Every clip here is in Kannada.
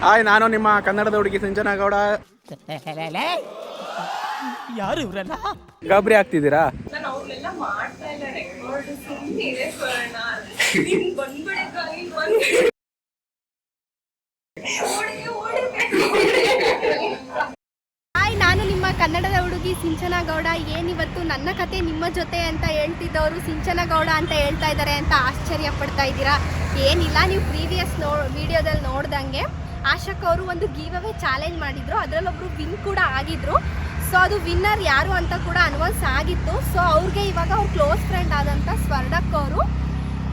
ಹಾಯ್, ನಾನು ನಿಮ್ಮ ಕನ್ನಡದ ಹುಡುಗಿ ಸಿಂಚನಾ ಗೌಡ. ಯಾರು ಇವರಲ್ಲ? ಗಾಬರಿ ಆಗ್ತಿದ್ದೀರಾ? ಹಾಯ್, ನಾನು ನಿಮ್ಮ ಕನ್ನಡದ ಹುಡುಗಿ ಸಿಂಚನಾ ಗೌಡ. ಏನಿವತ್ತು ನನ್ನ ಕತೆ ನಿಮ್ಮ ಜೊತೆ ಅಂತ ಹೇಳ್ತಿದ್ದವರು ಸಿಂಚನಾ ಗೌಡ ಅಂತ ಹೇಳ್ತಾ ಇದ್ದಾರೆ ಅಂತ ಆಶ್ಚರ್ಯ ಪಡ್ತಾ ಇದ್ದೀರಾ? ಏನಿಲ್ಲ, ನೀವು ಪ್ರೀವಿಯಸ್ ವಿಡಿಯೋದಲ್ಲಿ ನೋಡ್ದಂಗೆ ಆಶಕ್ ಅವರು ಒಂದು ಗಿವ್ ಅವೇ ಚಾಲೆಂಜ್ ಮಾಡಿದ್ರು. ಅದರಲ್ಲೊಬ್ರು ವಿನ್ ಕೂಡ ಆಗಿದ್ರು. ಸೊ ಅದು ವಿನ್ನರ್ ಯಾರು ಅಂತ ಕೂಡ ಅನೌನ್ಸ್ ಆಗಿತ್ತು. ಸೊ ಅವ್ರಿಗೆ ಇವಾಗ ಅವ್ರ ಕ್ಲೋಸ್ ಫ್ರೆಂಡ್ ಆದಂಥ ಸ್ವರ್ಣಕ್ ಅವರು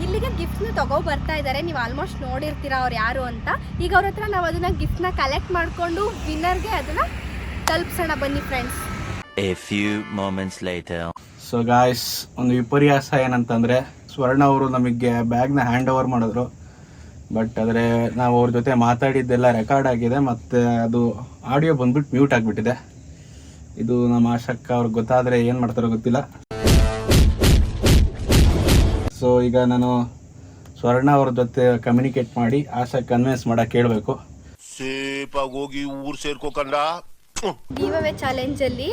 ಇಲ್ಲಿಗೆ ಗಿಫ್ಟ್ನ ತಗೋ ಬರ್ತಾ ಇದ್ದಾರೆ. ನೀವು ಆಲ್ಮೋಸ್ಟ್ ನೋಡಿರ್ತೀರ ಅವ್ರು ಯಾರು ಅಂತ. ಈಗ ಅವ್ರ ಹತ್ರ ನಾವು ಅದನ್ನ ಗಿಫ್ಟ್ನ ಕಲೆಕ್ಟ್ ಮಾಡಿಕೊಂಡು ವಿನ್ನರ್ಗೆ ಅದನ್ನ ತಲುಪಿಸೋಣ. ಬನ್ನಿ friends. A few moments later. So guys, ಒಂದು ವಿಪರ್ಯಾಸ ಏನಂತಂದರೆ, ಸ್ವರ್ಣ ಅವರು ನಮಗೆ ಬ್ಯಾಗ್ನ ಹ್ಯಾಂಡ್ ಓವರ್ ಮಾಡಿದ್ರು. ಬಟ್ ಆದರೆ ನಾವು ಅವ್ರ ಜೊತೆ ಮಾತಾಡಿದ್ದೆಲ್ಲ ರೆಕಾರ್ಡ್ ಆಗಿದೆ, ಮತ್ತು ಅದು ಆಡಿಯೋ ಬಂದ್ಬಿಟ್ಟು ಮ್ಯೂಟ್ ಆಗಿಬಿಟ್ಟಿದೆ. ಇದು ನಮ್ಮ ಆಶಕ್ಕ ಅವ್ರಿಗೆ ಗೊತ್ತಾದರೆ ಏನು ಮಾಡ್ತಾರೋ ಗೊತ್ತಿಲ್ಲ. ಸೊ ಈಗ ನಾನು ಸ್ವರ್ಣ ಅವ್ರ ಜೊತೆ ಕಮ್ಯುನಿಕೇಟ್ ಮಾಡಿ ಆಶಾ ಕನ್ವಿನ್ಸ್ ಮಾಡಕ್ಕೆ ಕೇಳಬೇಕು. ಸೇಫಾಗಿ ಹೋಗಿ ಊರು ಸೇರ್ಕೋಕಂಡ. ಗಿವ್ ಅವೇ ಚಾಲೆಂಜಲ್ಲಿ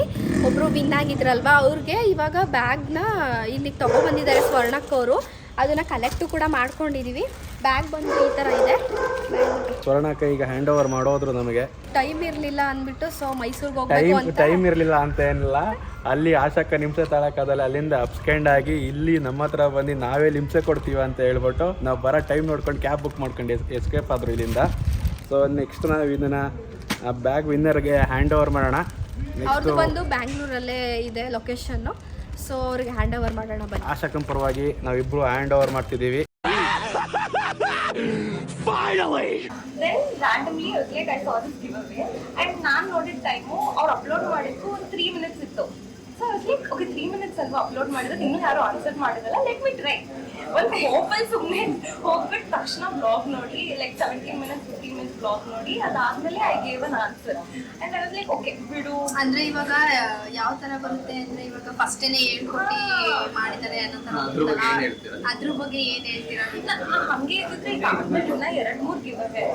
ಒಬ್ಬರು ವಿನ್ ಆಗಿದ್ರಲ್ವಾ, ಅವ್ರಿಗೆ ಇವಾಗ ಬ್ಯಾಗ್ನ ಇಲ್ಲಿಗೆ ತಗೊಬಂದಿದ್ದಾರೆ ಸ್ವರ್ಣಕ್ ಅವರು. ಅದನ್ನು ಕಲೆಕ್ಟು ಕೂಡ ಮಾಡ್ಕೊಂಡಿದ್ದೀವಿ. ಬ್ಯಾಗ್ ಬಂದು ಈ ಥರ ಇದೆ. ಸ್ವರ್ಣಕ್ಕೆ ಈಗ ಹ್ಯಾಂಡ್ ಓವರ್ ಮಾಡೋದ್ರು. ನಮಗೆ ಟೈಮ್ ಇರಲಿಲ್ಲ ಅಂದ್ಬಿಟ್ಟು ಸೊ ಮೈಸೂರಿಗೆ ಹೋಗ್ಬೇಕು ಅಂತ. ಟೈಮ್ ಇರಲಿಲ್ಲ ಅಂತ ಏನಿಲ್ಲ, ಅಲ್ಲಿ ಆಶಕ್ಕ ನಿಮ್ಸೆ ತಾಳಕ್ಕಾಗಲ್ಲ, ಅಲ್ಲಿಂದ ಅಪ್ಸ್ಕ್ಯಾಂಡ್ ಆಗಿ ಇಲ್ಲಿ ನಮ್ಮ ಹತ್ರ ಬಂದು ನಾವೇ ನಿಮ್ಸೆ ಕೊಡ್ತೀವಿ ಅಂತ ಹೇಳ್ಬಿಟ್ಟು ನಾವು ಬರೋ ಟೈಮ್ ನೋಡ್ಕೊಂಡು ಕ್ಯಾಬ್ ಬುಕ್ ಮಾಡ್ಕೊಂಡು ಎಸ್ಕೇಪ್ ಆದರು ಇಲ್ಲಿಂದ. ಸೊ ನೆಕ್ಸ್ಟ್ ನಾವು ಇದನ್ನ ಆ ಬ್ಯಾಗ್ ವಿನ್ನರ್ಗೆ ಹ್ಯಾಂಡ್ ಓವರ್ ಮಾಡೋಣ. ಅವ್ರದ್ದು ಬಂದು ಬ್ಯಾಂಗ್ಳೂರಲ್ಲೇ ಇದೆ ಲೊಕೇಶನ್ನು. ಸೊ ಅವ್ರಿಗೆ ಹ್ಯಾಂಡ್ ಓವರ್ ಮಾಡೋಣ ಬನ್ನಿ. ಆಶಕ್ಕನ ಪರವಾಗಿ ನಾವಿಬ್ರು ಹ್ಯಾಂಡ್ ಓವರ್ ಮಾಡ್ತಿದ್ದೀವಿ. Then randomly like I saw this giveaway and ನಾನು ನೋಡಿದ ಟೈಮು ಅವ್ರು ಅಪ್ಲೋಡ್ ಮಾಡಿದ್ದು ಒಂದು 3 minutes ಇತ್ತು. So I was like, okay 3 minutes ಅಲ್ವಾ ಅಪ್ಲೋಡ್ ಮಾಡಿದ್ರೆ, ಇನ್ನೂ ಯಾರು ಆನ್ಸರ್ ಮಾಡಿರಲ್ಲ, ಲೆಟ್ ಮಿ ಟ್ರೈ. ಒಂದು ಹೋಪಲ್ಲಿ ಸುಮ್ಮನೆ ಹೋಗ್ಬಿಟ್ಟು ತಕ್ಷಣ ಬ್ಲಾಗ್ ನೋಡಿ, ಲೈಕ್ 17 minutes 15 minutes ಬ್ಲಾಗ್ ನೋಡಿ, ಅದಾದ್ಮೇಲೆ I gave an answer and I was like okay ಬಿಡು. ಅಂದ್ರೆ ಇವಾಗ ಯಾವ ತರ ಬರುತ್ತೆ ಅಂದ್ರೆ, ಇವಾಗ ಫಸ್ಟೇನೆ ಹೇಳ್ಕೊಟ್ಟು ಮಾಡಿದ್ದಾರೆ ಅನ್ನೋ ತರ ಅದ್ರ ಬಗ್ಗೆ ಏನ್ ಹೇಳ್ತೀರಾ? ಹಂಗೆ ಇದ್ರೆ ಈಗ ಆದ್ಮೇಲೆ 2-3 ಗಿವ್ಅವೇ.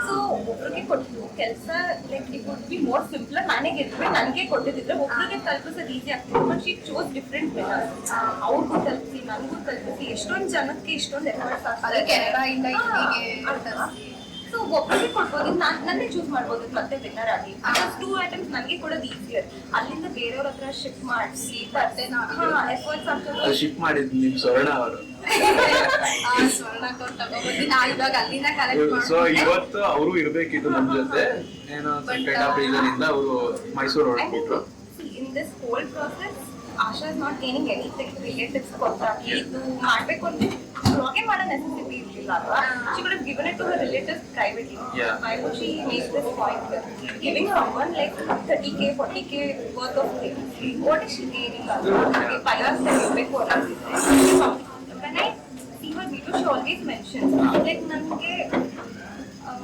ಸೊ ಒಬ್ರಿಗೆ ಕೊಟ್ಟು ಕೆಲಸ like it would be more simple. ನಾನೇ ಗೆದ್ಬಿಟ್ಟು ನನಗೆ ಕೊಟ್ಟಿದ್ರೆ ಒಬ್ರಿಗೆ ತಲುಪಿಸೋದು ಈಸಿ ಆಗ್ತಿತ್ತು. But she chose different winners. ಅವ್ರಿಗೂ ತಲುಪಿಸಿ ನನಗೂ ತಲುಪಿಸಿ ಎಷ್ಟೊಂದು ಜನಕ್ಕೆ ಇಷ್ಟೊಂದು ಎಫರ್ಟ್ಸ್ ಆಗ್ತದೆ. ಸೊ ಒಬ್ಬರಿಗೆ ಕೊಡ್ಬೋದು, ನನ್ನೇ ಚೂಸ್ ಮಾಡ್ಬೋದು ಮತ್ತೆ ವಿನ್ನರ್ ಆಗಿ. 2 ಐಟಮ್ಸ್ ನನಗೆ ಕೊಡೋದು ಈಸಿಯರ್. ಅಲ್ಲಿಂದ ಬೇರೆಯವ್ರ ಹತ್ರ ಶಿಫ್ಟ್ ಮಾಡಿಸಿ ಮತ್ತೆ ಎಫರ್ಟ್ಸ್ ಆಗ್ತದೆ. ಶಿಫ್ಟ್ ಮಾಡಿದ್ದು ನಿಮ್ಮ ಸ್ವರ್ಣ ಅವರು. ಸೊ ಇವತ್ತು ಅವರು ಇರ್ಬೇಕಿತ್ತು ನಮ್ಮ ಜೊತೆ, ಏನೋ ರೀಸನ್ ಇಂದ ಅವರು Mysuru ಹೊರಟ್ಬಿಟ್ರು. In this whole process, Asha is not gaining anything. Relatives ಕೊಟ್ಟಾಗಿ ಇದು ಮಾಡಬೇಕು ಅಂತ ಬ್ಲಾಗಿಂಗ್ ಮಾಡೋ ನೆಸೆಸಿಟಿ ಇರಲಿಲ್ಲ ಅಲ್ವಾ? She could have given it to her relatives privately. Why would she make this point here? Giving someone like 30k 40k worth of things. What is she gaining? Bias ತೆಗಿಬೇಕು ಅನ್ನೋದಿದ್ರೆ. When I see her video, she always mentions like ನನಗೆ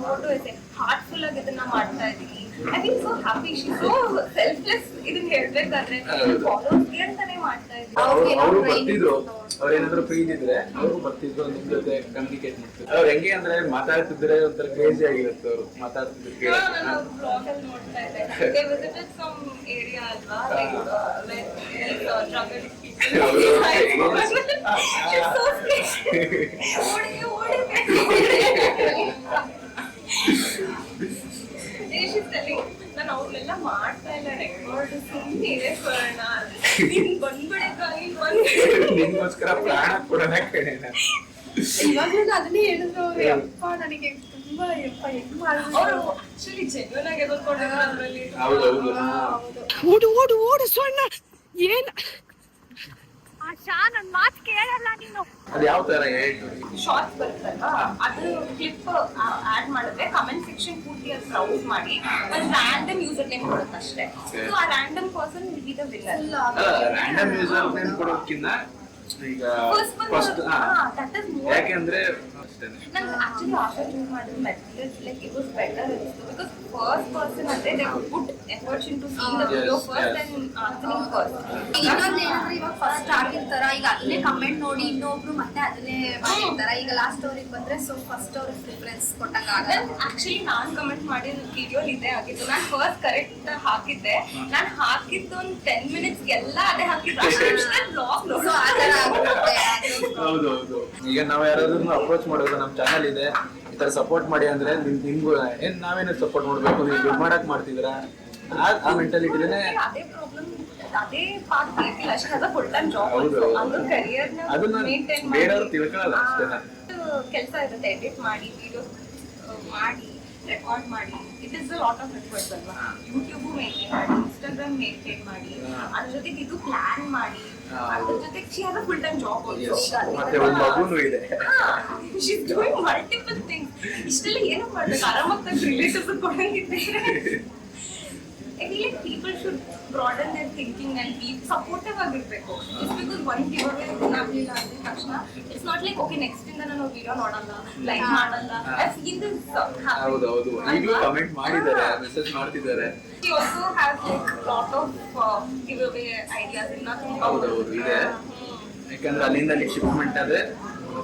what do I say, heartful ಆಗಿ ಇದನ್ನ ಮಾಡ್ತಾ ಇದ್ದೀನಿ. I feel so happy. She's so selfless. ಇದನ್ನ ಹೇಳ್ಬೇಕಾದ್ರೆ ಫಾಲೋವರ್ಸ್ಗೆ ಅಂತಾನೆ ಮಾಡ್ತಾ ಇದ್ದೀನಿ. ಅವರು ಬರ್ತಿದ್ರು, ಅವ್ರು ಏನಾದ್ರು ಫ್ರೀ ಇದ್ರೆ ಅವರು ಬರ್ತಿದ್ರು, ನಿಮ್ ಜೊತೆ ಕಮ್ಯುನಿಕೇಟ್ ಮಾಡ್ತಿದ್ರು. ಅವ್ರು ಹೆಂಗೆ ಅಂದ್ರೆ ಮಾತಾಡ್ತಿದ್ರೆ ಒಂಥರ ಕ್ರೇಜಿ ಆಗಿರುತ್ತೆ. ಅವರು ಮಾತಾಡ್ತಿದ್ರು ನಾನು ಬ್ಲಾಗ್ ಅಲ್ಲಿ ನೋಡ್ತಾ ಇದ್ದೆ. They visited some area ಅಲ್ವಾ, like where drug addicts people. She's so scared. She's telling ನಾನು ಅವ್ರನ್ನೆಲ್ಲ ಮಾಡ್ತಾ ಇಲ್ಲ ರೆಕಾರ್ಡ್, ಸುಮ್ಮನೆ ಇದೆ ಸ್ವರ್ಣ, ನೀನ್ ಬಂದ್ಬಿಡಕ್ಕಾಗಿ ನಿನ್ಗೋಸ್ಕರ ಪ್ರಾಣ ಕೊಡೋದ ಕಡೆ. ಇವಾಗ್ಲೂ ಅದನ್ನೇ ಹೇಳಿದ್ರು ಅವ್ರು. ಯಪ್ಪ ನನಗೆ ತುಂಬಾ ಹೆಂಗ್ ಮಾಡಿದ್ರು. ಅವರು ಆಕ್ಚುಲಿ ಜೆನ್ಯೂನ್ ಆಗಿ ಎದುರ್ಕೊಂಡಿದ್ರು ಅದ್ರಲ್ಲಿ. ಓಡು ಓಡು ಓಡು ಸ್ವರ್ಣ. ಏನ್ ಆಶಾ, ನನ್ ಮಾತು ಕೇಳಲ್ಲ ನೀನು. ಅದು ಯಾವ ತರ ಶಾರ್ಟ್ಸ್ ಬರುತ್ತಲ್ವಾ, ಅದು ಕ್ಲಿಪ್ ಆಡ್ ಮಾಡಿದ್ರೆ ಕಮೆಂಟ್ ಸೆಕ್ಷನ್ ಪೂರ್ತಿ ಅದು ಬ್ರೌಸ್ ಮಾಡಿ ಒಂದು ರ್ಯಾಂಡಮ್ ಯೂಸರ್ ನೇಮ್ ಕೊಡುತ್ತೆ ಅಷ್ಟೇ. So a random person will be the winner. Random user name ಕೊಡೋಕ್ಕಿಂತ ಈಗ ಫಸ್ಟ್ ಯಾಕೆಂದ್ರೆ ನಾನು ಆಕ್ಚುಲಿ ಆಶಾ ಚೂಸ್ ಮಾಡಿದ materials like it was better because first person ಅಂದ್ರೆ they would put efforts into seeing the video first and answering first. ಇನ್ನೊಂದು ಏನಂದ್ರೆ ಇವಾಗ ಫಸ್ಟ್ ಆಗಿರ್ತಾರ, ಈಗ ಅದನ್ನೇ ಕಮೆಂಟ್ ನೋಡಿ ಇನ್ನೊಬ್ರು ಮತ್ತೆ ಅದನ್ನೇ ಮಾಡಿರ್ತಾರ. ಈಗ ಲಾಸ್ಟ್ ಅವ್ರಿಗೆ ಬಂದ್ರೆ ಸೊ ಫಸ್ಟ್ ಅವ್ರಿಗೆ ಪ್ರಿಫರೆನ್ಸ್ ಕೊಟ್ಟಂಗ ಆಗಲ್ಲ. ಆಕ್ಚುಲಿ ನಾನ್ ಕಮೆಂಟ್ ಮಾಡಿದ ವಿಡಿಯೋ ಇದೇ ಆಗಿತ್ತು. ನಾನು ಫಸ್ಟ್ ಕರೆಕ್ಟ್ ಹಾಕಿದ್ದೆ. ನಾನು ಹಾಕಿದ್ದು ಒಂದು 10 minutes ಎಲ್ಲ ಅದೇ ಹಾಕಿದ್ದು. ಅಷ್ಟೇ ಬ್ಲಾಗ್ ಸೊ ಆ ಥರ ಆಗುತ್ತೆ. ಹೌದೌದು. ಈಗ ನಾವ್ ಯಾರಾದ್ರೂ ಅಪ್ರೋಚ್ ಮಾಡೋದು ನಮ್ಮ ಚಾನಲ್ ಇದೆ ಈ ತರ ಸಪೋರ್ಟ್ ಮಾಡಿ ಅಂದ್ರೆ ನಿಮ್ಗೂ ಏನ್ ನಾವೇನ ಸಪೋರ್ಟ್ ಮಾಡ್ಬೇಕು, ನೀವು ದುಡ್ಡು ಮಾಡಕ್ ಮಾಡ್ತಿದ್ರ ಆ ಮೆಂಟಾಲಿಟಿನೇ. ಅದೇ ಪ್ರಾಬ್ಲಮ್, ಅದೇ ಪಾರ್ಟ್ ಬೇಕಿಲ್ಲ. ಅಷ್ಟೇ ಅದ ಫುಲ್ ಟೈಮ್ ಜಾಬ್. ಅದು ಕರಿಯರ್ ಅದನ್ನ ಮೇಂಟೈನ್ ಬೇರೆಯವ್ರು ತಿಳ್ಕೊಳ್ಳಲ್ಲ ಅಷ್ಟೇ. ಕೆಲಸ ಇರುತ್ತೆ, ಎಡಿಟ್ ಮಾಡಿ ವಿಡಿಯೋಸ್ ಮಾಡಿ ರೆಕಾರ್ಡ್ ಮಾಡಿ. It is a lot of efforts ಅಲ್ವಾ. ಯೂಟ್ಯೂಬ್ ಮೇಂಟೈನ್ ಮಾಡಿ, ಇನ್ಸ್ಟಾಗ್ರಾಮ್ ಮೇಂಟೈನ್ ಮಾಡಿ, ಅದ್ರ ಜೊತೆಗೆ ಇದು ಪ್ಲಾನ್ ಮಾಡಿ, ಅದ್ರ ಜೊತೆಗೆ she has a full time job also. ಮತ್ತೆ ಒಂದು ಮಗುನು ಇದೆ. She is doing multiple things. ಇಷ್ಟೆಲ್ಲ ಏನು ಮಾಡ್ಬೇಕು, ಆರಾಮಾಗಿ relatives ಕೊಡಂಗಿದ್ದಾರೆ. I feel like people should broaden their thinking and be supportive ಆಗಿರ್ಬೇಕು. Just because one giveaway ಆಗ್ಲಿಲ್ಲ ಅಂದ ತಕ್ಷಣ it's not like okay next ಇಂದ ನಾನು ವಿಡಿಯೋ ನೋಡಲ್ಲ, ಲೈಕ್ ಮಾಡಲ್ಲ. I've seen this happen. ಹೌದೌದು, ಈಗಲೂ ಕಮೆಂಟ್ ಮಾಡಿದ್ದಾರೆ, ಮೆಸೇಜ್ ಮಾಡ್ತಿದ್ದಾರೆ. She also has like lot of giveaway ideas in nothing. ಹೌದೌದು ಇದೆ. ಯಾಕಂದ್ರೆ ಅಲ್ಲಿಂದ ಅಲ್ಲಿ ಶಿಪ್ಮೆಂಟ್ ಅದೇ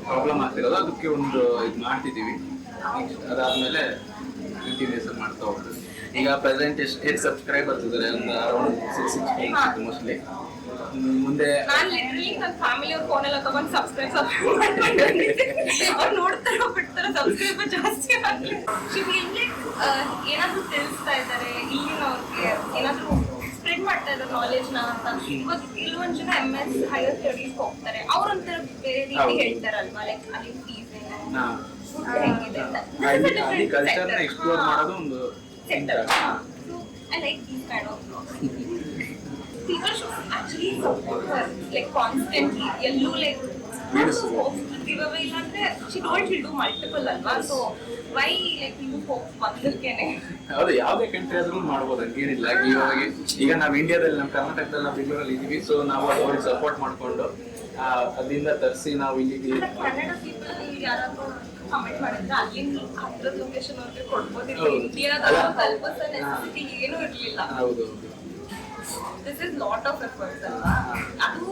ಪ್ರಾಬ್ಲಮ್ ಆಗ್ತಿರೋದು, ಅದಕ್ಕೆ ಒಂದು ಇದು ಮಾಡ್ತಿದೀವಿ. ಅದಾದ್ಮೇಲೆ ಕಂಟಿನ್ಯೂಸ್ ಮಾಡ್ತಾ ಹೋಗ್ತೀವಿ. ಈಗ ಪ್ರೆಸೆಂಟ್ ಎಷ್ಟು ಸಬ್ಸ್ಕ್ರೈಬರ್ಸ್ ಇದ್ದಾರೆ, ಒಂದು ಅರೌಂಡ್ 660 ಮೋಸ್ಟ್ಲಿ. ಮುಂದೆ ನಾನು ಲಿಟರಲಿ ನನ್ನ ಫ್ಯಾಮಿಲಿ ಅವ್ರ ಫೋನೆಲ್ಲ ತಗೊಂಡು ಸಬ್ಸ್ಕ್ರೈಬ್ ಅವ್ರು ನೋಡ್ತಾರೋ ಬಿಡ್ತಾರೋ ಸಬ್ಸ್ಕ್ರೈಬರ್ ಜಾಸ್ತಿ ಆಗಲಿ. ಏನಾದ್ರು ತಿಳಿಸ್ತಾ ಇದ್ದಾರೆ ಇಲ್ಲಿನವ್ರಿಗೆ, ಏನಾದ್ರು ಸ್ಪ್ರೆಡ್ ಮಾಡ್ತಾ ಇದ್ದಾರೆ ನಾಲೆಜ್ನ ಅಂತ. ಇವಾಗ ಕೆಲವೊಂದು ಜನ MS ಹೈಯರ್ ಸ್ಟಡೀಸ್ ಹೋಗ್ತಾರೆ, ಅವ್ರೊಂಥರ ಬೇರೆ ರೀತಿ ಹೇಳ್ತಾರಲ್ವಾ, ಲೈಕ್ ಅಲ್ಲಿ ಫೀಸ್ ಫುಡ್ ಹೆಂಗಿದೆ ಅಂತ. ಕಲ್ಚರ್ನ ಎಕ್ಸ್ಪ್ಲೋರ್ ಮಾಡೋದು ಒಂದು sector. So I like these kind of vlogs. People should actually support her like constantly. Yellow like giveaway illante she told she'll do multiple alva. So why like you hope ಒಂದಕ್ಕೇನೆ? ಹೌದು, ಯಾವುದೇ ಕಂಟ್ರಿ ಆದ್ರೂ ಮಾಡ್ಬೋದು, ಹಂಗೇನಿಲ್ಲ. ಈಗ ನಾವು ಇಂಡಿಯಾದಲ್ಲಿ, ನಮ್ಮ ಕರ್ನಾಟಕದಲ್ಲಿ ನಾವು ಬೆಂಗಳೂರಲ್ಲಿ ಇದೀವಿ. ಸೊ ನಾವು ಅವ್ರಿಗೆ ಸಪೋರ್ಟ್ ಮಾಡ್ಕೊಂಡು ಅಲ್ಲಿಂದ ತರಿಸಿ ನಾವು ಇಲ್ಲಿಗೆ ಕನ್ನಡ ಪೀಪಲ್ ಯಾರಾದ್ರೂ ಕಮೆಂಟ್ ಮಾಡಿದ್ರೆ ಅಲ್ಲಿಂದ ಅದ್ರ ಲೊಕೇಶನ್ ಅವ್ರಿಗೆ ಕೊಡ್ಬೋದಿಲ್ಲ. ಇಂಡಿಯಾದ ತಲುಪಿಸೋ ನೆಸೆಸಿಟಿ ಏನೂ ಇರಲಿಲ್ಲ. ಹೌದು, this is lot of efforts ಅಲ್ವಾ. ಅದು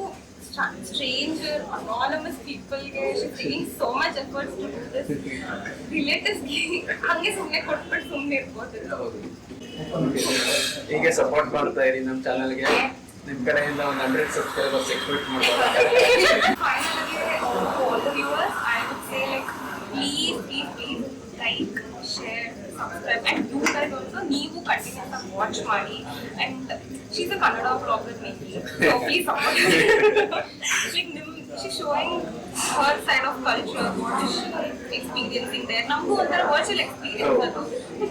ಸ್ಟ್ರೇಂಜರ್ ಅನಾನಮಸ್ ಪೀಪಲ್ಗೆ taking so much efforts to do this. ರಿಲೇಟಿವ್ಸ್ಗೆ ಹಂಗೆ ಸುಮ್ಮನೆ ಕೊಟ್ಬಿಟ್ಟು ಸುಮ್ಮನೆ ಇರ್ಬೋದಿಲ್ಲ. ಹೀಗೆ ಸಪೋರ್ಟ್ ಮಾಡ್ತಾ ಇರಿ ನಮ್ಮ ಚಾನಲ್ಗೆ. ನಿಮ್ಮ ಕಡೆಯಿಂದ ಒಂದು 100 ಸಬ್ಸ್ಕ್ರೈಬರ್ಸ್ ಎಕ್ಸ್ಪೆಕ್ಟ್ ಮಾಡ್ಬೋದು. Finally, all the viewers, I would say like please like, share, subscribe, and you guys also ನೀವು continuous ಆಗಿ watch ಮಾಡಿ. And she's a Kannada vlogger maybe, so please support her. Like she's showing her side of culture, what is she experiencing there. ನಮಗೂ ಒಂಥರ virtual experience ಅದು.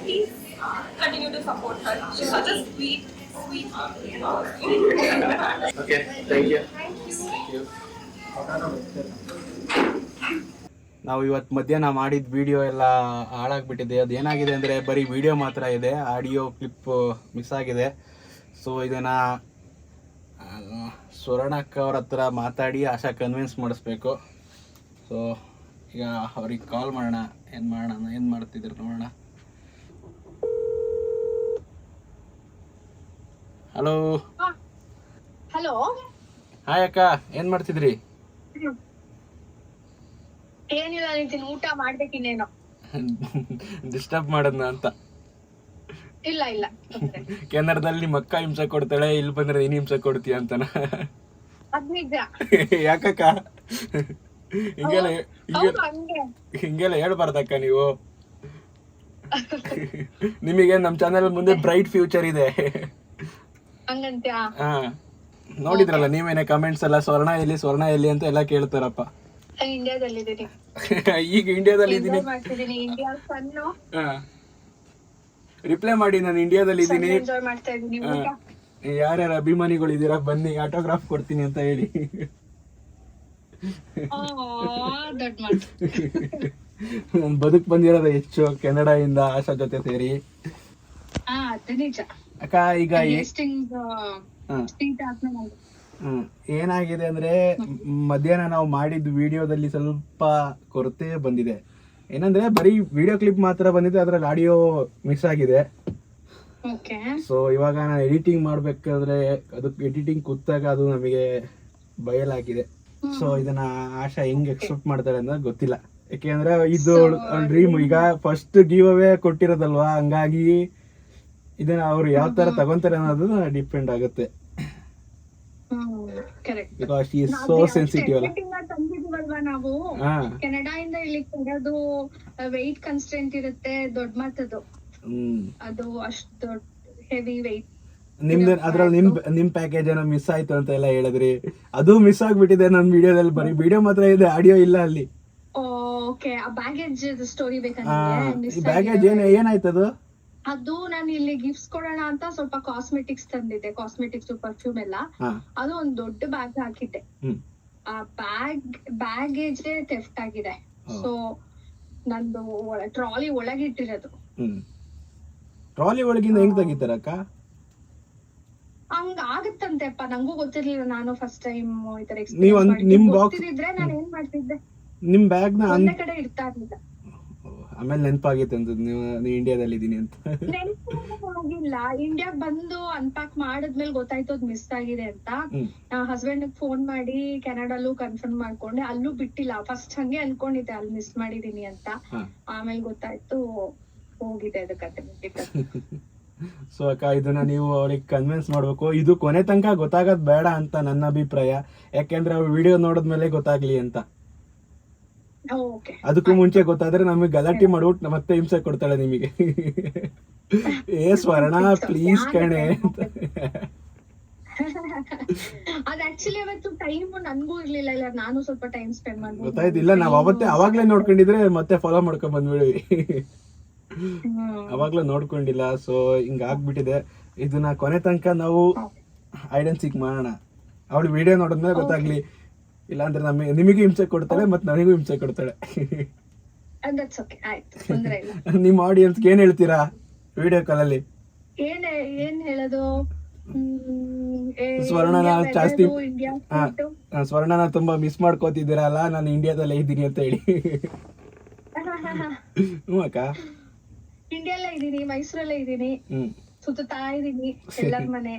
Please continue to support her. She's such a sweet okay, thank you. ನಾವು ಇವತ್ತು ಮಧ್ಯಾಹ್ನ ಮಾಡಿದ ವಿಡಿಯೋ ಎಲ್ಲ ಹಾಳಾಗ್ಬಿಟ್ಟಿದೆ. ಅದು ಏನಾಗಿದೆ ಅಂದರೆ ಬರೀ ವಿಡಿಯೋ ಮಾತ್ರ ಇದೆ, ಆಡಿಯೋ ಕ್ಲಿಪ್ ಮಿಸ್ ಆಗಿದೆ. ಸೊ ಇದನ್ನು ಸ್ವರ್ಣಕ್ಕ ಅವ್ರ ಹತ್ರ ಮಾತಾಡಿ ಆಶಾ ಕನ್ವಿನ್ಸ್ ಮಾಡಿಸ್ಬೇಕು. ಸೊ ಈಗ ಅವ್ರಿಗೆ ಕಾಲ್ ಮಾಡೋಣ, ಏನು ಮಾಡ್ತಿದ್ರು ನೋಡೋಣ. ಹಲೋ. ಹಲೋ, ಹಾಯ್ ಅಕ್ಕ, ಏನು ಮಾಡ್ತಿದ್ರಿ? ಏನಿಲ್ಲ, ನಿಂತಿನ ಊಟ ಮಾಡ್ಬೇಕಿನ್ನೇನೋ. ಡಿಸ್ಟರ್ಬ್ ಮಾಡೋದ್ನ ಅಂತ? ಇಲ್ಲ ಇಲ್ಲ, ಕನ್ನಡದಲ್ಲಿ ನಿಮ್ಮ ಅಕ್ಕ ಹಿಂಸೆ ಕೊಡ್ತಾಳೆ, ಇಲ್ಲಿ ಬಂದ್ರೆ ನೀನು ಹಿಂಸೆ ಕೊಡ್ತೀಯ ಅಂತನ? ಅದ್ ನಿಜ. ಯಾಕಕ್ಕ ಹಿಂಗೆಲ್ಲ ಹೇಳ್ಬಾರ್ದಕ್ಕ ನೀವು. ನಿಮಗೆ ನಮ್ಮ ಚಾನೆಲ್ ಮುಂದೆ ಬ್ರೈಟ್ ಫ್ಯೂಚರ್ ಇದೆ. ಹಾ, ನೋಡಿದ್ರಲ್ಲ ನೀವೇನೆ ಕಮೆಂಟ್ಸ್ ಎಲ್ಲ, ಸ್ವರ್ಣ ಎಲ್ಲಿ ಅಂತ ಎಲ್ಲ ಕೇಳ್ತಾರಪ್ಪ. ಇಂಡಿಯಾದಲ್ಲಿದ್ದೀನಿ. ಈಗ ಇಂಡಿಯಾದಲ್ಲಿ ಇದ್ದೀನಿ. ರಿಪ್ಲೈ ಮಾಡಿ, ನಾನು ಇಂಡಿಯಾದಲ್ಲಿ ಇದ್ದೀನಿ. ಯಾರ್ಯಾರ ಅಭಿಮಾನಿಗಳು ಇದ್ದೀರಾ ಬನ್ನಿ, ಆಟೋಗ್ರಾಫ್ ಕೊಡ್ತೀನಿ ಅಂತ ಹೇಳಿ. ನಾನು ಬದುಕ್ ಬಂದಿರೋದು ಹೆಚ್ಚು ಕೆನಡಾಯಿಂದ ಆಶಾ ಜೊತೆ ಸೇರಿ. ಅಕ್ಕ ಈಗ ಏನಾಗಿದೆ ಅಂದ್ರೆ, ಮಧ್ಯಾಹ್ನ ನಾವು ಮಾಡಿದ ವಿಡಿಯೋದಲ್ಲಿ ಸ್ವಲ್ಪ ಕೊರತೆ ಬಂದಿದೆ. ಏನಂದ್ರೆ ಬರೀ ವಿಡಿಯೋ ಕ್ಲಿಪ್ ಮಾತ್ರ ಬಂದಿದೆ, ಅದ್ರಲ್ಲಿ ಆಡಿಯೋ ಮಿಸ್ ಆಗಿದೆ. ಓಕೆ. ಸೊ ಇವಾಗ ನಾನು ಎಡಿಟಿಂಗ್ ಮಾಡಬೇಕಾದ್ರೆ ಅದಕ್ಕೆ ಎಡಿಟಿಂಗ್ ಕೂತಾಗ ಅದು ನಮಗೆ ಬಯಲಾಗಿದೆ. ಸೊ ಇದನ್ನ ಆಶಾ ಹೆಂಗ್ ಎಕ್ಸೆಪ್ಟ್ ಮಾಡ್ತಾರೆ ಅಂತ ಗೊತ್ತಿಲ್ಲ. ಯಾಕೆಂದ್ರೆ ಇದು ಡ್ರೀಮ್. ಈಗ ಫಸ್ಟ್ ಗಿವ್ ಅವೇ ಕೊಟ್ಟಿರೋದಲ್ವಾ, ಹಂಗಾಗಿ ಇದನ್ನ ಅವ್ರು ಯಾವ ತರ ತಗೊಂತಾರೆ ಅನ್ನೋದು ಡಿಪೆಂಡ್ ಆಗುತ್ತೆ. Because she is so sensitive ಅಲ್ಲ. ತಂದಿದೀವಲ್ವಾ ನಾವು ಕೆನಡಾ ಇಂದ ಇಲ್ಲಿ ತರೋದು, ವೆಯ್ಟ್ ಕನ್ಸ್ಟೆಂಟ್ ಇರುತ್ತೆ, ದೊಡ್ಡ ಮಾತದು. ಅದು ಅಷ್ಟು ದೊಡ್ಡ ಹೆವಿ ವೆಯ್ಟ್. ನಿಮ್ದು ಅದ್ರಲ್ಲಿ ನಿಮ್ ಪ್ಯಾಕೇಜ್ ಏನೋ ಮಿಸ್ ಆಯ್ತು ಅಂತ ಎಲ್ಲ ಹೇಳಿದ್ರಿ. ಅದು ಮಿಸ್ ಆಗ್ಬಿಟ್ಟಿದೆ ನನ್ನ ವಿಡಿಯೋದಲ್ಲಿ. ಬರೀ ವಿಡಿಯೋ ಮಾತ್ರ ಇದೆ, ಆಡಿಯೋ ಇಲ್ಲ ಅಲ್ಲಿ. ಓಕೆ, ಆ ಬ್ಯಾಗೇಜ್ ಸ್ಟೋರಿ ಈ ಬೇಕಂದ್ರೆ ಬ್ಯಾಗೇಜ್ ಏನಾಯ್ತದು? ಅದು ನಾನು ಇಲ್ಲಿ ಗಿಫ್ಟ್ಸ್ ಕೊಡೋಣ ಅಂತ ಸ್ವಲ್ಪ ಕಾಸ್ಮೆಟಿಕ್ಸ್ ತಂದಿದ್ದೆ, ಕಾಸ್ಮೆಟಿಕ್ಸ್ ಪರ್ಫ್ಯೂಮ್ ಎಲ್ಲ. ಅದು ಒಂದ್ ದೊಡ್ಡ ಬ್ಯಾಗ್ ಹಾಕಿದ್ದೆ. ಆ ಬ್ಯಾಗೇಜ್ ಥೆಫ್ಟ್ ಆಗಿದೆ. ಸೊ ನಂದು ಟ್ರಾಲಿ ಒಳಗಿಟ್ಟಿರೋದು. ಟ್ರಾಲಿ ಒಳಗಿಂದ ಹೆಂಗ್ ತೆಗಿತಾರಕ್ಕ? ಹಂಗ ಆಗತ್ತಂತೆಪ್ಪ, ನಂಗೂ ಗೊತ್ತಿರ್ಲಿಲ್ಲ. ನಾನು ಫಸ್ಟ್ ಟೈಮ್ ಈ ತರ ನಿಮ್ ಬಾಕ್ಸ್ ಗೊತ್ತಿದ್ರೆ ನಾನು ಏನ್ ಮಾಡ್ತಿದ್ದೆ, ನಿಮ್ ಬ್ಯಾಗ್ ನ ಒಂದೇ ಕಡೆ ಇಡ್ತಾ ಇರ್ಲಿಲ್ಲ. ಆಮೇಲೆ ನೆನಪಾಗಿತ್ತು ಅಂತ ನೀವು ಇಂಡಿಯಾದಲ್ಲಿ ಇದೀನಿ ಅಂತ. ನೆನಪಿಲ್ಲ, ಇಂಡಿಯಾಗ್ ಬಂದು ಅನ್ಪ್ಯಾಕ್ ಮಾಡಿದ್ಮೇಲೆ ಗೊತ್ತಾಯ್ತು ಅದ್ ಮಿಸ್ ಆಗಿದೆ ಅಂತ. ಹಸ್ಬೆಂಡ್ ಫೋನ್ ಮಾಡಿ ಕೆನಡಾಲು ಕನ್ಫರ್ಮ್ ಮಾಡ್ಕೊಂಡೆ, ಅಲ್ಲೂ ಬಿಟ್ಟಿಲ್ಲ. ಫಸ್ಟ್ ಹಂಗೆ ಅನ್ಕೊಂಡಿದ್ದೆ ಅಲ್ಲಿ ಮಿಸ್ ಮಾಡಿದೀನಿ ಅಂತ. ಆಮೇಲೆ ಗೊತ್ತಾಯ್ತು ಹೋಗಿದೆ ಅದು ಕತೆ ಬಿಟ್ಟಿತ್ತು. ಸೊ ಅಕ್ಕ, ಇದನ್ನ ನೀವು ಅವ್ರಿಗೆ ಕನ್ವಿನ್ಸ್ ಮಾಡ್ಬೇಕು. ಇದು ಕೊನೆ ತನಕ ಗೊತ್ತಾಗದ್ ಬೇಡ ಅಂತ ನನ್ನ ಅಭಿಪ್ರಾಯ. ಯಾಕೆಂದ್ರೆ ಅವ್ರು ವಿಡಿಯೋ ನೋಡಿದ್ಮೇಲೆ ಗೊತ್ತಾಗ್ಲಿ ಅಂತ. ಅದಕ್ಕೂ ಮುಂಚೆ ಗೊತ್ತಾದ್ರೆ ನಮಗೆ ಗಲಾಟೆ ಮಾಡ್ಬಿಟ್ಟು ಮತ್ತೆ ಹಿಂಸೆ ಕೊಡ್ತಾಳೆ ನಿಮಗೆ. ಏ ಸ್ವರ್ಣ ಪ್ಲೀಸ್ ಕಣೆ ಅಂತ. ಅದ್ ಆಕ್ಚುಲಿ ಅವತ್ತು ಟೈಮ್ ನನ್ಗೂ ಇರ್ಲಿಲ್ಲ, ಇಲ್ಲ ನಾನು ಸ್ವಲ್ಪ ಟೈಮ್ ಸ್ಪೆಂಡ್ ಮಾಡ್ಬೋದು. ಗೊತ್ತಾಯ್ತಿಲ್ಲ, ನಾವ್ ಅವಾಗ್ಲೇ ನೋಡ್ಕೊಂಡಿದ್ರೆ ಮತ್ತೆ ಫಾಲೋ ಮಾಡ್ಕೊಂಡ್ ಬಂದ್ಬಿಡಿ. ಅವಾಗ್ಲೂ ನೋಡ್ಕೊಂಡಿಲ್ಲ. ಸೊ ಹಿಂಗ ಆಗ್ಬಿಟ್ಟಿದೆ. ಇದನ್ನ ಕೊನೆ ತನಕ ನಾವು ಹೈಡ್ ಅಂಡ್ ಸೀಕ್ ಮಾಡೋಣ. ಅವಳು ವಿಡಿಯೋ ನೋಡಿದ್ಮೇಲೆ ಗೊತ್ತಾಗ್ಲಿ. ಇಲ್ಲಾಂದ್ರೆ ನಿಮಗೆ ಹಿಂಸೆ ಕೊಡ್ತಾಳೆ ಮತ್ತೆ ನನಗೂ ಹಿಂಸೆ ಕೊಡ್ತಾಳೆ. ನಿಮ್ ಆಡಿಯನ್ಸ್ ಏನ್ ಹೇಳ್ತೀರಾ ವಿಡಿಯೋ ಕಾಲಲ್ಲಿ? ಏನ್ ಹೇಳೋದು, ಸ್ವರ್ಣನ ಜಾಸ್ತಿ ಸ್ವರ್ಣನ ತುಂಬಾ ಮಿಸ್ ಮಾಡ್ಕೋತಿದ್ದೀರಲ್ಲ, ನಾನು ಇಂಡಿಯಾದಲ್ಲೇ ಇದ್ದೀನಿ ಅಂತ ಹೇಳಿ. ಹ್ಞೂ ಅಕ್ಕ, ಇಂಡಿಯಾದಲ್ಲೇ ಇದೀನಿ, ಮೈಸೂರಲ್ಲೇ ಇದೀನಿ, ಸುತ್ತಾ ಇದೀನಿ ಎಲ್ಲರ ಮನೆ,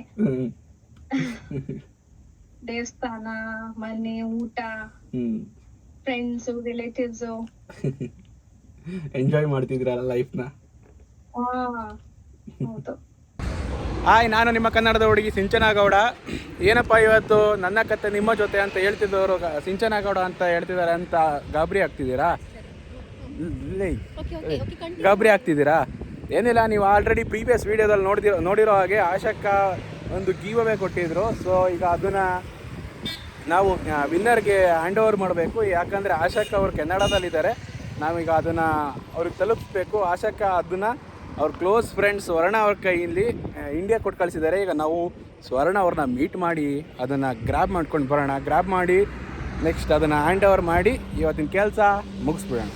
ದೇವಸ್ಥಾನ, ಮನೆ, ಊಟ, ಫ್ರೆಂಡ್ಸ್, ರಿಲೇಟಿವ್ಸ್. ಎಂಜಾಯ್ ಮಾಡ್ತಿದ್ರಲ್ಲ ಲೈಫ್ನ. ಹೌದು. ಹಾಯ್, ನಾನು ನಿಮ್ಮ ಕನ್ನಡದ ಹುಡುಗಿ ಸಿಂಚನಾ ಗೌಡ. ಏನಪ್ಪ ಇವತ್ತು ನನ್ನ ಕತೆ ನಿಮ್ಮ ಜೊತೆ ಅಂತ ಹೇಳ್ತಿದ್ದವರು ಸಿಂಚನಾ ಗೌಡ ಅಂತ ಹೇಳ್ತಿದ್ದಾರೆ ಅಂತ ಗಾಬರಿ ಆಗ್ತಿದ್ದೀರಾ? ಗಾಬರಿ ಆಗ್ತಿದ್ದೀರಾ? ಏನಿಲ್ಲ, ನೀವು ಆಲ್ರೆಡಿ ಪ್ರೀವಿಯಸ್ ವೀಡಿಯೋದಲ್ಲಿ ನೋಡಿರೋ ಹಾಗೆ ಆಶಕ್ಕ ಒಂದು ಗಿವ್ ಅವೇ ಕೊಟ್ಟಿದ್ರು. ಸೊ ಈಗ ಅದನ್ನು ನಾವು ವಿನ್ನರ್ಗೆ ಹ್ಯಾಂಡ್ ಓವರ್ ಮಾಡಬೇಕು. ಯಾಕಂದರೆ ಆಶಕ್ಕ ಅವರು ಕೆನಡಾದಲ್ಲಿದ್ದಾರೆ. ನಾವೀಗ ಅದನ್ನು ಅವ್ರಿಗೆ ತಲುಪಿಸ್ಬೇಕು. ಆಶಕ್ಕ ಅದನ್ನು ಅವ್ರ ಕ್ಲೋಸ್ ಫ್ರೆಂಡ್ಸ್ ಸ್ವರ್ಣ ಅವ್ರ ಕೈಯಲ್ಲಿ ಇಂಡಿಯಾ ಕೊಟ್ಟು ಕಳಿಸಿದ್ದಾರೆ. ಈಗ ನಾವು ಸ್ವರ್ಣ ಅವ್ರನ್ನ ಮೀಟ್ ಮಾಡಿ ಅದನ್ನು ಗ್ರ್ಯಾಬ್ ಮಾಡ್ಕೊಂಡು ಬರೋಣ. ಗ್ರ್ಯಾಬ್ ಮಾಡಿ ನೆಕ್ಸ್ಟ್ ಅದನ್ನು ಹ್ಯಾಂಡ್ ಓವರ್ ಮಾಡಿ ಇವತ್ತಿನ ಕೆಲಸ ಮುಗಿಸ್ಬಿಡೋಣ.